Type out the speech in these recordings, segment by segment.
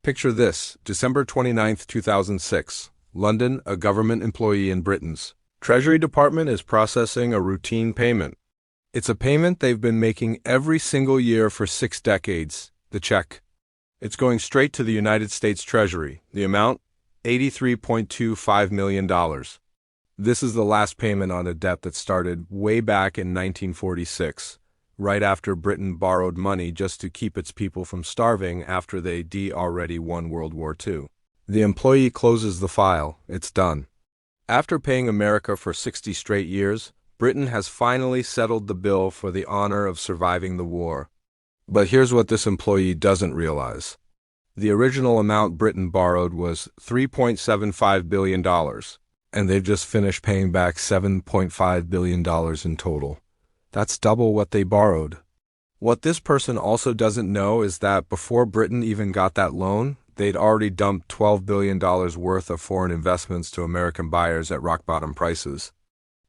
Picture this, December 29, 2006. London, a government employee in Britain's Treasury Department is processing a routine payment. It's a payment they've been making every single year for 6 decades, the check. It's going straight to the United States Treasury. The amount? $83.25 million. This is the last payment on a debt that started way back in 1946, right after Britain borrowed money just to keep its people from starving after they already won World War II. The employee closes the file. It's done. After paying America for 60 straight years, Britain has finally settled the bill for the honor of surviving the war. But here's what this employee doesn't realize. The original amount Britain borrowed was $3.75 billion, and they've just finished paying back $7.5 billion in total. That's double what they borrowed. What this person also doesn't know is that before Britain even got that loan, they'd already dumped $12 billion worth of foreign investments to American buyers at rock-bottom prices.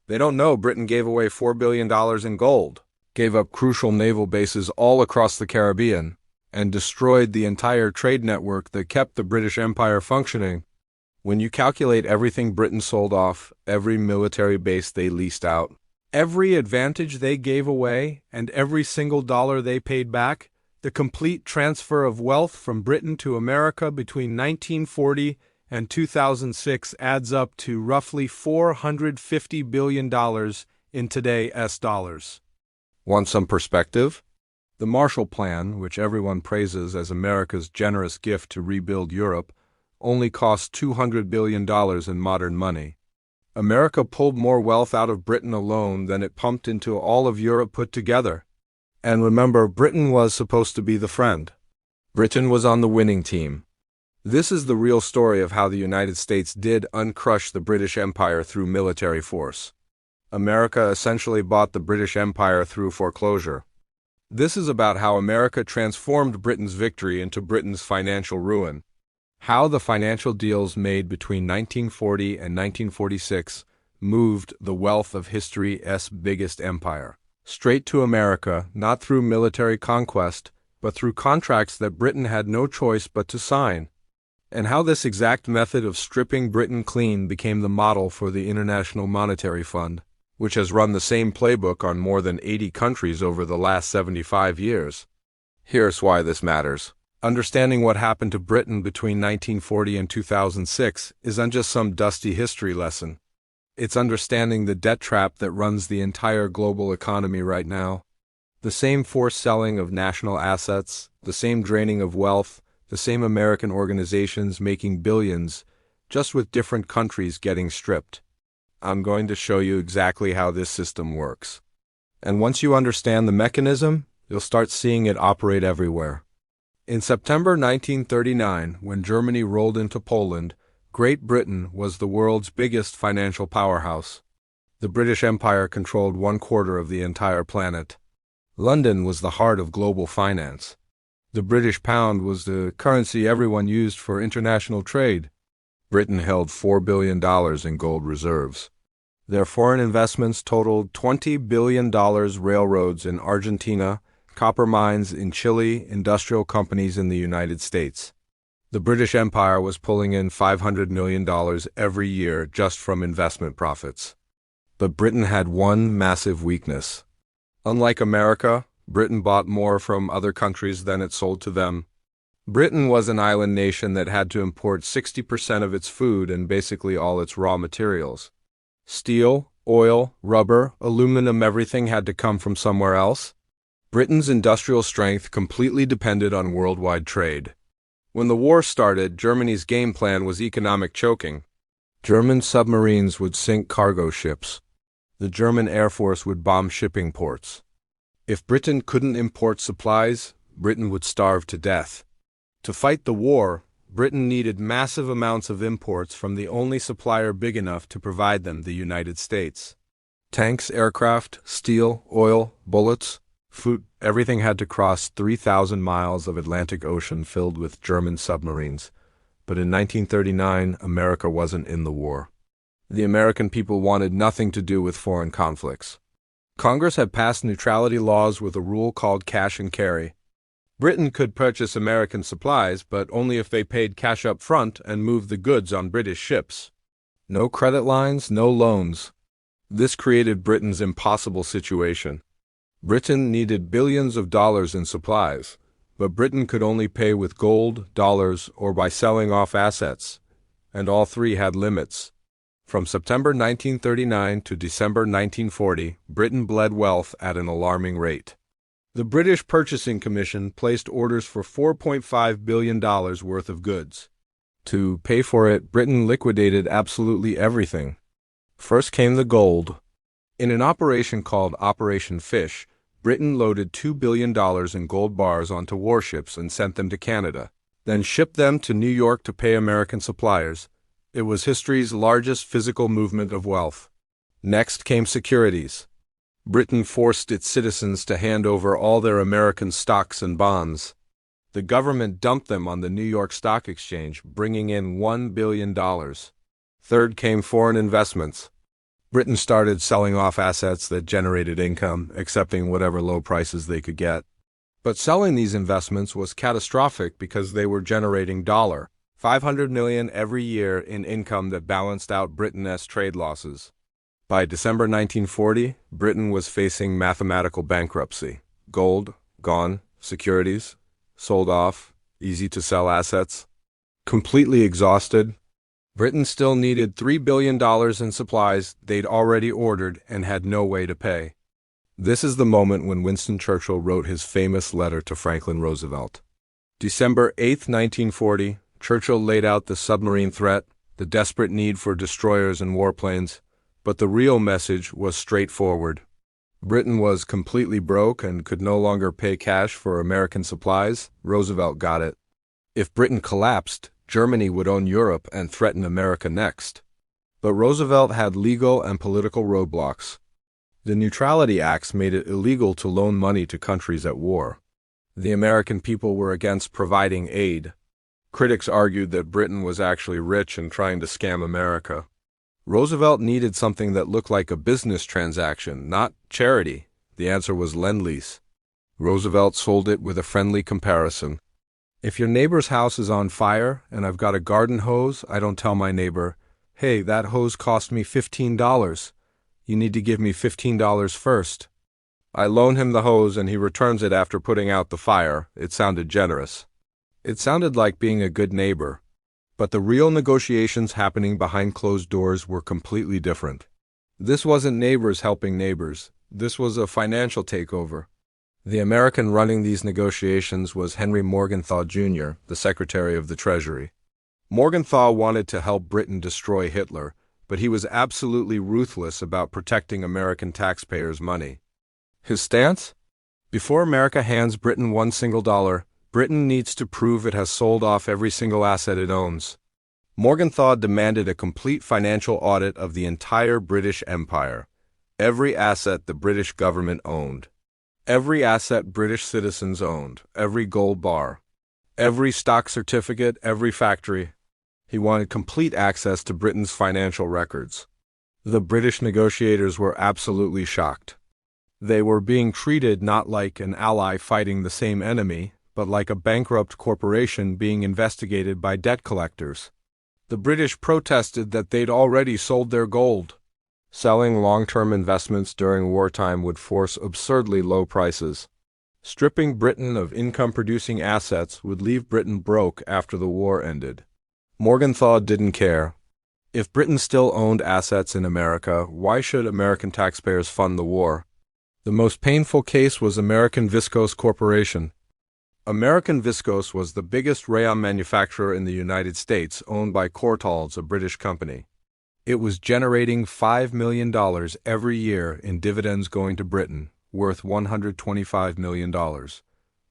They don't know Britain gave away $4 billion in gold, gave up crucial naval bases all across the Caribbean, and destroyed the entire trade network that kept the British Empire functioning. When you calculate everything Britain sold off, every military base they leased out, every advantage they gave away, and every single dollar they paid back, the complete transfer of wealth from Britain to America between 1940 and 2006 adds up to roughly $450 billion in today's dollars. Want some perspective? The Marshall Plan, which everyone praises as America's generous gift to rebuild Europe, only cost $200 billion in modern money. America pulled more wealth out of Britain alone than it pumped into all of Europe put together. And remember, Britain was supposed to be the friend. Britain was on the winning team. This is the real story of how the United States did uncrush the British Empire through military force. America essentially bought the British Empire through foreclosure. This is about how America transformed Britain's victory into Britain's financial ruin. How the financial deals made between 1940 and 1946 moved the wealth of history's biggest empire straight to America, not through military conquest, but through contracts that Britain had no choice but to sign. And how this exact method of stripping Britain clean became the model for the International Monetary Fund, which has run the same playbook on more than 80 countries over the last 75 years. Here's why this matters. Understanding what happened to Britain between 1940 and 2006 isn't just some dusty history lesson. It's understanding the debt trap that runs the entire global economy right now. The same forced selling of national assets, the same draining of wealth, the same American organizations making billions, just with different countries getting stripped. I'm going to show you exactly how this system works. And once you understand the mechanism, you'll start seeing it operate everywhere. In September 1939, when Germany rolled into Poland, Great Britain was the world's biggest financial powerhouse. The British Empire controlled 1/4 of the entire planet. London was the heart of global finance. The British pound was the currency everyone used for international trade. Britain held $4 billion in gold reserves. Their foreign investments totaled $20 billion, railroads in Argentina, copper mines in Chile, industrial companies in the United States. The British Empire was pulling in $500 million every year just from investment profits. But Britain had one massive weakness. Unlike America, Britain bought more from other countries than it sold to them. Britain was an island nation that had to import 60% of its food and basically all its raw materials. Steel, oil, rubber, aluminum, everything had to come from somewhere else. Britain's industrial strength completely depended on worldwide trade. When the war started, Germany's game plan was economic choking. German submarines would sink cargo ships. The German Air Force would bomb shipping ports. If Britain couldn't import supplies, Britain would starve to death. To fight the war, Britain needed massive amounts of imports from the only supplier big enough to provide them, the United States. Tanks, aircraft, steel, oil, bullets, food, everything had to cross 3,000 miles of Atlantic Ocean filled with German submarines. But in 1939, America wasn't in the war. The American people wanted nothing to do with foreign conflicts. Congress had passed neutrality laws with a rule called cash and carry. Britain could purchase American supplies, but only if they paid cash up front and moved the goods on British ships. No credit lines, no loans. This created Britain's impossible situation. Britain needed billions of dollars in supplies, but Britain could only pay with gold, dollars, or by selling off assets, and all three had limits. From September 1939 to December 1940, Britain bled wealth at an alarming rate. The British Purchasing Commission placed orders for $4.5 billion worth of goods. To pay for it, Britain liquidated absolutely everything. First came the gold. In an operation called Operation Fish, Britain loaded $2 billion in gold bars onto warships and sent them to Canada, then shipped them to New York to pay American suppliers. It was history's largest physical movement of wealth. Next came securities. Britain forced its citizens to hand over all their American stocks and bonds. The government dumped them on the New York Stock Exchange, bringing in $1 billion. Third came foreign investments. Britain started selling off assets that generated income, accepting whatever low prices they could get. But selling these investments was catastrophic because they were generating $500 million every year in income that balanced out Britain's trade losses. By December 1940, Britain was facing mathematical bankruptcy. Gold, gone. Securities, sold off. Easy-to-sell assets. Completely exhausted. Britain still needed $3 billion in supplies they'd already ordered and had no way to pay. This is the moment when Winston Churchill wrote his famous letter to Franklin Roosevelt. December 8, 1940, Churchill laid out the submarine threat, the desperate need for destroyers and warplanes, but the real message was straightforward. Britain was completely broke and could no longer pay cash for American supplies. Roosevelt got it. If Britain collapsed, Germany would own Europe and threaten America next. But Roosevelt had legal and political roadblocks. The Neutrality Acts made it illegal to loan money to countries at war. The American people were against providing aid. Critics argued that Britain was actually rich and trying to scam America. Roosevelt needed something that looked like a business transaction, not charity. The answer was Lend-Lease. Roosevelt sold it with a friendly comparison. If your neighbor's house is on fire and I've got a garden hose, I don't tell my neighbor, "Hey, that hose cost me $15. You need to give me $15 first." I loan him the hose and he returns it after putting out the fire. It sounded generous. It sounded like being a good neighbor. But the real negotiations happening behind closed doors were completely different. This wasn't neighbors helping neighbors. This was a financial takeover. The American running these negotiations was Henry Morgenthau Jr., the Secretary of the Treasury. Morgenthau wanted to help Britain destroy Hitler, but he was absolutely ruthless about protecting American taxpayers' money. His stance? Before America hands Britain one single dollar, Britain needs to prove it has sold off every single asset it owns. Morgenthau demanded a complete financial audit of the entire British Empire. Every asset the British government owned. Every asset British citizens owned, every gold bar, every stock certificate, every factory. He wanted complete access to Britain's financial records. The British negotiators were absolutely shocked. They were being treated not like an ally fighting the same enemy, but like a bankrupt corporation being investigated by debt collectors. The British protested that they'd already sold their gold. Selling long-term investments during wartime would force absurdly low prices. Stripping Britain of income-producing assets would leave Britain broke after the war ended. Morgenthau didn't care. If Britain still owned assets in America, why should American taxpayers fund the war? The most painful case was American Viscose Corporation. American Viscose was the biggest rayon manufacturer in the United States, owned by Courtaulds, a British company. It was generating $5 million every year in dividends going to Britain, worth $125 million.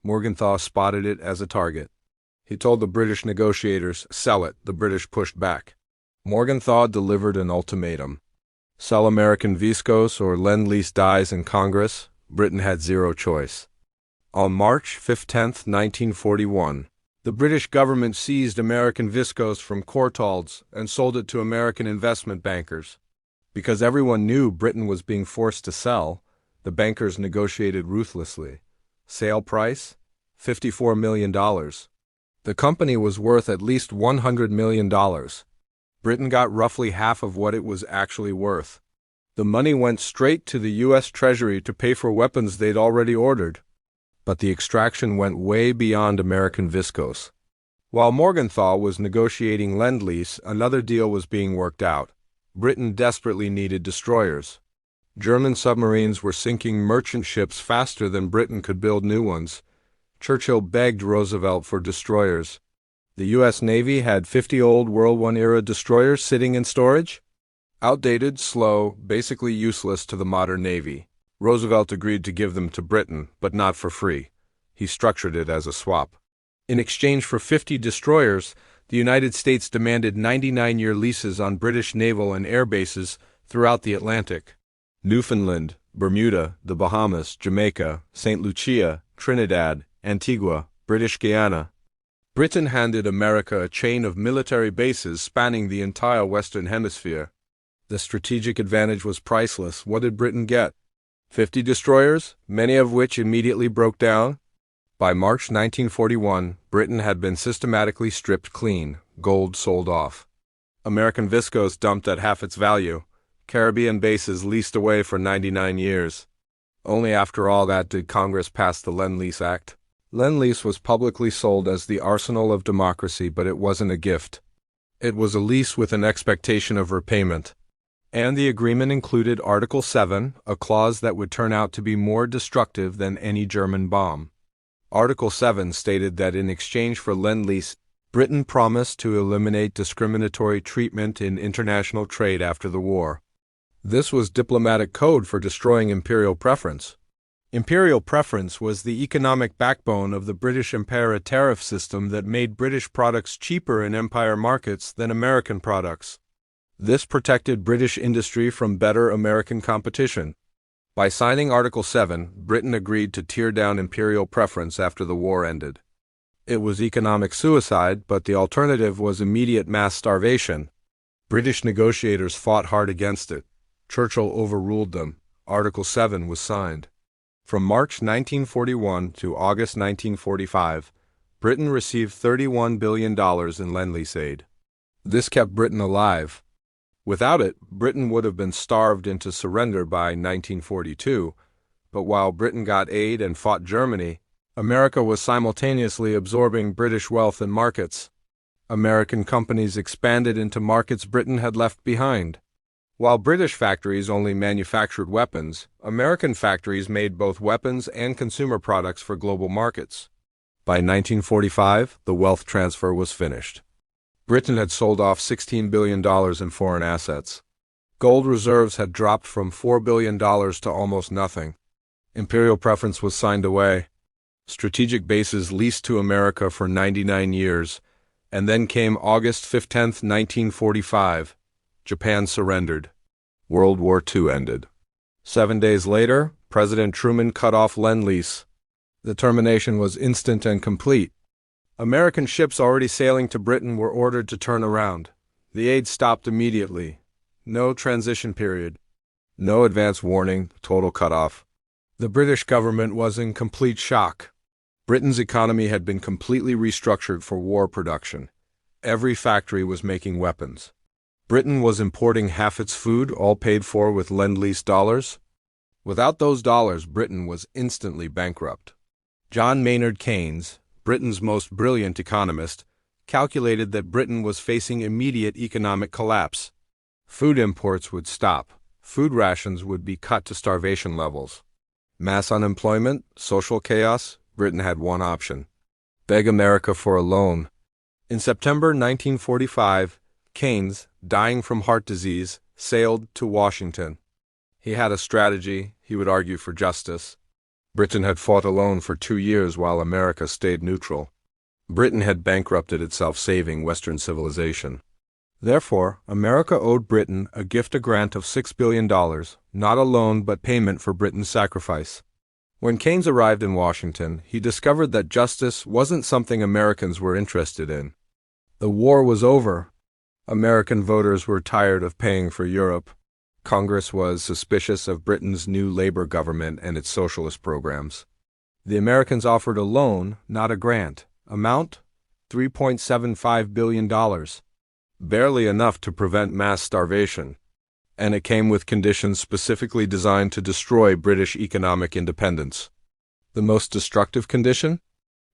Morgenthau spotted it as a target. He told the British negotiators, "Sell it." The British pushed back. Morgenthau delivered an ultimatum. Sell American Viscose or Lend-Lease dies in Congress. Britain had zero choice. On March 15, 1941, the British government seized American Viscose from Courtaulds and sold it to American investment bankers. Because everyone knew Britain was being forced to sell, the bankers negotiated ruthlessly. Sale price? $54 million. The company was worth at least $100 million. Britain got roughly half of what it was actually worth. The money went straight to the U.S. Treasury to pay for weapons they'd already ordered. But the extraction went way beyond American Viscose. While Morgenthau was negotiating Lend-Lease, another deal was being worked out. Britain desperately needed destroyers. German submarines were sinking merchant ships faster than Britain could build new ones. Churchill begged Roosevelt for destroyers. The U.S. Navy had 50 old World War I-era destroyers sitting in storage. Outdated, slow, basically useless to the modern Navy. Roosevelt agreed to give them to Britain, but not for free. He structured it as a swap. In exchange for 50 destroyers, the United States demanded 99-year leases on British naval and air bases throughout the Atlantic. Newfoundland, Bermuda, the Bahamas, Jamaica, St. Lucia, Trinidad, Antigua, British Guiana. Britain handed America a chain of military bases spanning the entire Western Hemisphere. The strategic advantage was priceless. What did Britain get? 50 destroyers, many of which immediately broke down. By March 1941, Britain had been systematically stripped clean, gold sold off. American Viscose dumped at half its value. Caribbean bases leased away for 99 years. Only after all that did Congress pass the Lend-Lease Act. Lend-Lease was publicly sold as the arsenal of democracy, but it wasn't a gift. It was a lease with an expectation of repayment. And the agreement included Article VII, a clause that would turn out to be more destructive than any German bomb. Article VII stated that in exchange for Lend-Lease, Britain promised to eliminate discriminatory treatment in international trade after the war. This was diplomatic code for destroying Imperial Preference. Imperial Preference was the economic backbone of the British Empire tariff system that made British products cheaper in empire markets than American products. This protected British industry from better American competition. By signing Article VII, Britain agreed to tear down Imperial Preference after the war ended. It was economic suicide, but the alternative was immediate mass starvation. British negotiators fought hard against it. Churchill overruled them. Article VII was signed. From March 1941 to August 1945, Britain received $31 billion in Lend-Lease aid. This kept Britain alive. Without it, Britain would have been starved into surrender by 1942, but while Britain got aid and fought Germany, America was simultaneously absorbing British wealth and markets. American companies expanded into markets Britain had left behind. While British factories only manufactured weapons, American factories made both weapons and consumer products for global markets. By 1945, the wealth transfer was finished. Britain had sold off $16 billion in foreign assets. Gold reserves had dropped from $4 billion to almost nothing. Imperial Preference was signed away. Strategic bases leased to America for 99 years, and then came August 15, 1945. Japan surrendered. World War II ended. 7 days later, President Truman cut off Lend-Lease. The termination was instant and complete. American ships already sailing to Britain were ordered to turn around. The aid stopped immediately. No transition period. No advance warning, total cutoff. The British government was in complete shock. Britain's economy had been completely restructured for war production. Every factory was making weapons. Britain was importing half its food, all paid for with Lend-Lease dollars. Without those dollars, Britain was instantly bankrupt. John Maynard Keynes, Britain's most brilliant economist, calculated that Britain was facing immediate economic collapse. Food imports would stop. Food rations would be cut to starvation levels. Mass unemployment, social chaos. Britain had one option: beg America for a loan. In September 1945, Keynes, dying from heart disease, sailed to Washington. He had a strategy. He would argue for justice. Britain had fought alone for 2 years while America stayed neutral. Britain had bankrupted itself, saving Western civilization. Therefore, America owed Britain a grant of $6 billion, not a loan but payment for Britain's sacrifice. When Keynes arrived in Washington, he discovered that justice wasn't something Americans were interested in. The war was over. American voters were tired of paying for Europe. Congress was suspicious of Britain's new Labour government and its socialist programs. The Americans offered a loan, not a grant. Amount? $3.75 billion. Barely enough to prevent mass starvation. And it came with conditions specifically designed to destroy British economic independence. The most destructive condition?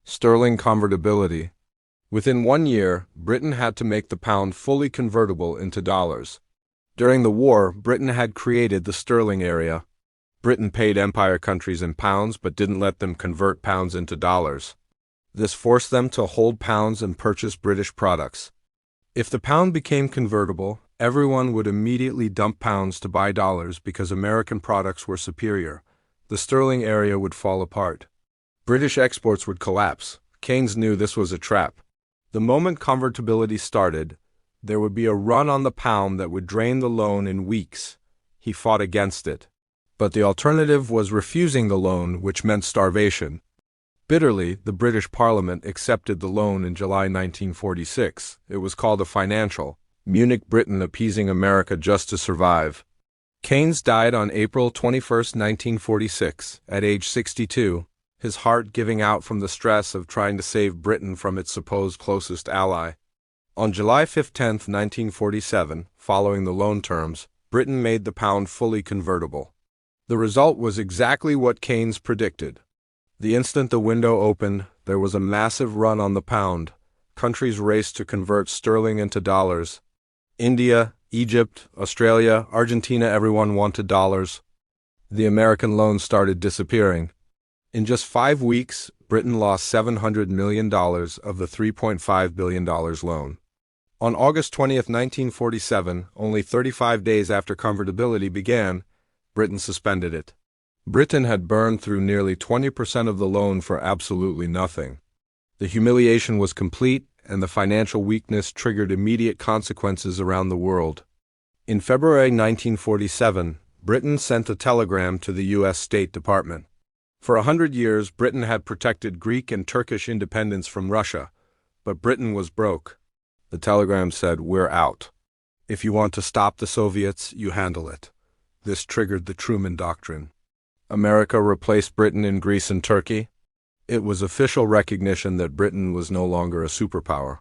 Sterling convertibility. Within 1 year, Britain had to make the pound fully convertible into dollars. During the war, Britain had created the sterling area. Britain paid empire countries in pounds but didn't let them convert pounds into dollars. This forced them to hold pounds and purchase British products. If the pound became convertible, everyone would immediately dump pounds to buy dollars because American products were superior. The sterling area would fall apart. British exports would collapse. Keynes knew this was a trap. The moment convertibility started, there would be a run on the pound that would drain the loan in weeks. He fought against it. But the alternative was refusing the loan, which meant starvation. Bitterly, the British Parliament accepted the loan in July 1946. It was called a financial. Munich, Britain appeasing America just to survive. Keynes died on April 21, 1946, at age 62, his heart giving out from the stress of trying to save Britain from its supposed closest ally. On July 15, 1947, following the loan terms, Britain made the pound fully convertible. The result was exactly what Keynes predicted. The instant the window opened, there was a massive run on the pound. Countries raced to convert sterling into dollars. India, Egypt, Australia, Argentina, everyone wanted dollars. The American loans started disappearing. In just 5 weeks, Britain lost $700 million of the $3.5 billion loan. On August 20, 1947, only 35 days after convertibility began, Britain suspended it. Britain had burned through nearly 20% of the loan for absolutely nothing. The humiliation was complete, and the financial weakness triggered immediate consequences around the world. In February 1947, Britain sent a telegram to the U.S. State Department. For 100 years, Britain had protected Greek and Turkish independence from Russia, but Britain was broke. The telegram said, "We're out. If you want to stop the Soviets, you handle it." This triggered the Truman Doctrine. America replaced Britain in Greece and Turkey. It was official recognition that Britain was no longer a superpower.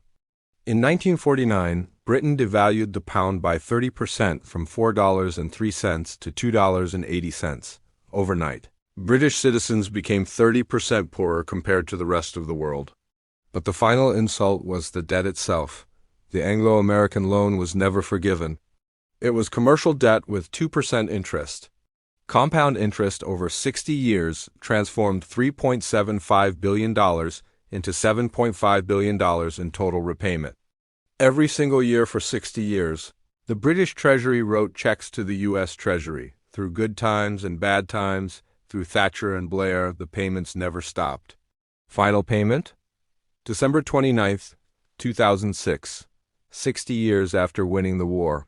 In 1949, Britain devalued the pound by 30% from $4.03 to $2.80 overnight. British citizens became 30% poorer compared to the rest of the world. But the final insult was the debt itself. The Anglo-American loan was never forgiven. It was commercial debt with 2% interest. Compound interest over 60 years transformed $3.75 billion into $7.5 billion in total repayment. Every single year for 60 years, the British Treasury wrote checks to the U.S. Treasury. Through good times and bad times, through Thatcher and Blair, the payments never stopped. Final payment? December 29, 2006, 60 years after winning the war.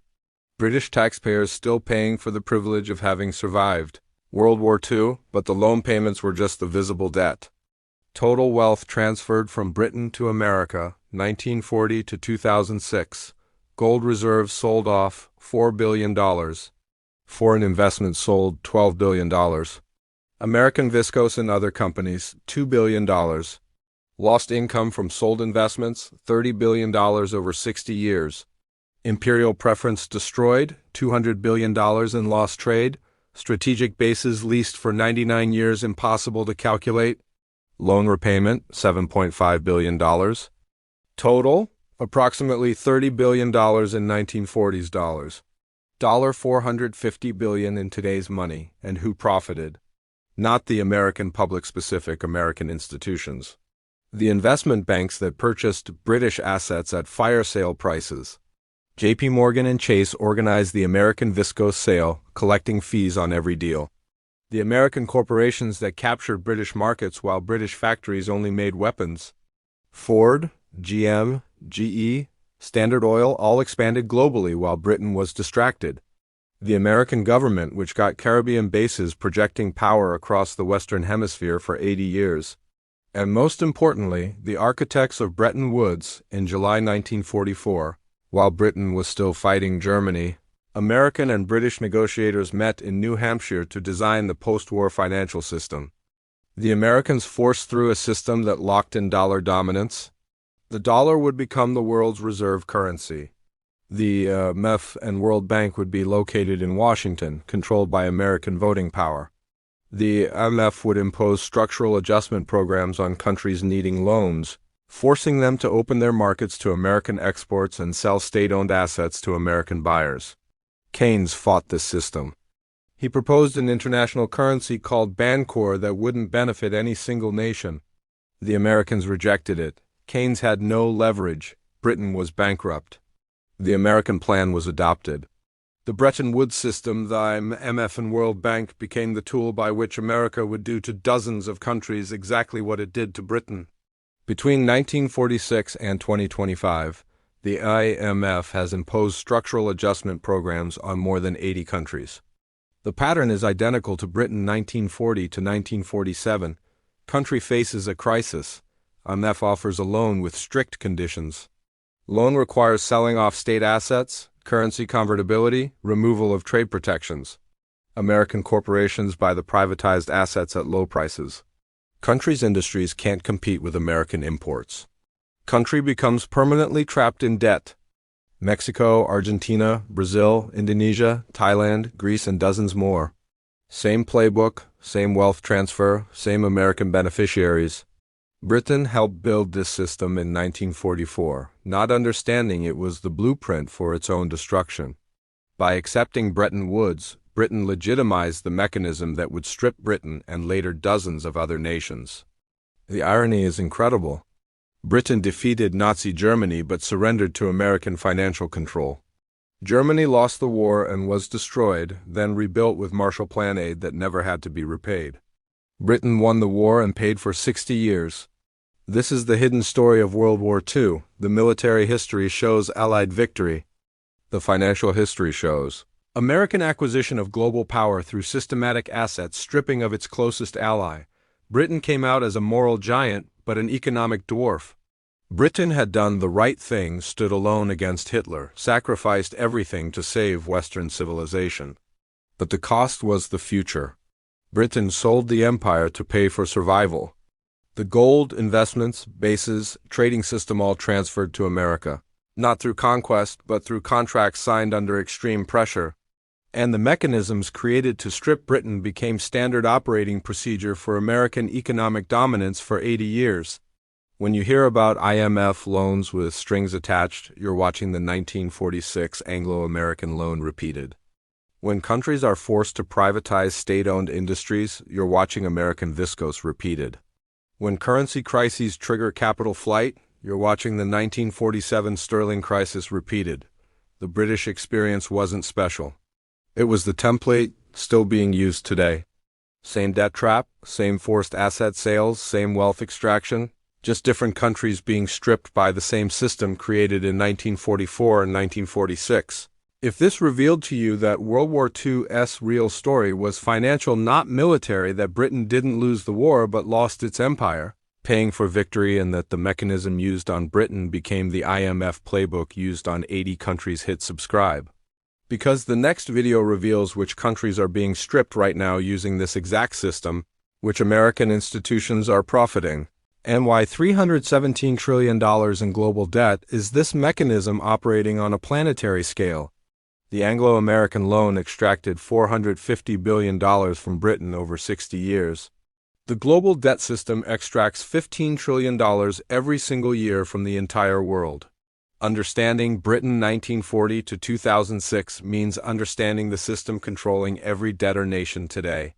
British taxpayers still paying for the privilege of having survived World War II, but the loan payments were just the visible debt. Total wealth transferred from Britain to America, 1940 to 2006. Gold reserves sold off, $4 billion. Foreign investments sold, $12 billion. American Viscose and other companies, $2 billion. Lost income from sold investments, $30 billion over 60 years. Imperial Preference destroyed, $200 billion in lost trade. Strategic bases leased for 99 years impossible to calculate. Loan repayment, $7.5 billion. Total, approximately $30 billion in 1940s dollars. $450 billion in today's money, and who profited? Not the American public-specific American institutions. The investment banks that purchased British assets at fire sale prices. J.P. Morgan and Chase organized the American Viscose sale, collecting fees on every deal. The American corporations that captured British markets while British factories only made weapons. Ford, GM, GE, Standard Oil all expanded globally while Britain was distracted. The American government, which got Caribbean bases projecting power across the Western Hemisphere for 80 years. And most importantly, the architects of Bretton Woods in July 1944. While Britain was still fighting Germany, American and British negotiators met in New Hampshire to design the post-war financial system. The Americans forced through a system that locked in dollar dominance. The dollar would become the world's reserve currency. The IMF and World Bank would be located in Washington, controlled by American voting power. The IMF would impose structural adjustment programs on countries needing loans, forcing them to open their markets to American exports and sell state-owned assets to American buyers. Keynes fought this system. He proposed an international currency called Bancor that wouldn't benefit any single nation. The Americans rejected it. Keynes had no leverage. Britain was bankrupt. The American plan was adopted. The Bretton Woods system, the IMF and World Bank, became the tool by which America would do to dozens of countries exactly what it did to Britain. Between 1946 and 2025, the IMF has imposed structural adjustment programs on more than 80 countries. The pattern is identical to Britain 1940 to 1947. Country faces a crisis. IMF offers a loan with strict conditions. Loan requires selling off state assets, currency convertibility, removal of trade protections. American corporations buy the privatized assets at low prices. Countries' industries can't compete with American imports. Country becomes permanently trapped in debt. Mexico, Argentina, Brazil, Indonesia, Thailand, Greece, and dozens more. Same playbook, same wealth transfer, same American beneficiaries. Britain helped build this system in 1944, not understanding it was the blueprint for its own destruction. By accepting Bretton Woods, Britain legitimized the mechanism that would strip Britain and later dozens of other nations. The irony is incredible. Britain defeated Nazi Germany but surrendered to American financial control. Germany lost the war and was destroyed, then rebuilt with Marshall Plan aid that never had to be repaid. Britain won the war and paid for 60 years. This is the hidden story of World War II. The military history shows Allied victory. The financial history shows American acquisition of global power through systematic asset stripping of its closest ally. Britain came out as a moral giant, but an economic dwarf. Britain had done the right thing, stood alone against Hitler, sacrificed everything to save Western civilization. But the cost was the future. Britain sold the empire to pay for survival. The gold, investments, bases, trading system all transferred to America, not through conquest, but through contracts signed under extreme pressure. And the mechanisms created to strip Britain became standard operating procedure for American economic dominance for 80 years. When you hear about IMF loans with strings attached, you're watching the 1946 Anglo-American loan repeated. When countries are forced to privatize state-owned industries, you're watching American Viscose repeated. When currency crises trigger capital flight, you're watching the 1947 sterling crisis repeated. The British experience wasn't special. It was the template still being used today. Same debt trap, same forced asset sales, same wealth extraction, just different countries being stripped by the same system created in 1944 and 1946. If this revealed to you that World War II's real story was financial, not military, that Britain didn't lose the war but lost its empire, paying for victory, and that the mechanism used on Britain became the IMF playbook used on 80 countries, hit subscribe. Because the next video reveals which countries are being stripped right now using this exact system, which American institutions are profiting, and why $317 trillion in global debt is this mechanism operating on a planetary scale. The Anglo-American loan extracted $450 billion from Britain over 60 years. The global debt system extracts $15 trillion every single year from the entire world. Understanding Britain 1940 to 2006 means understanding the system controlling every debtor nation today.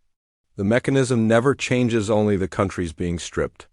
The mechanism never changes, only the countries being stripped.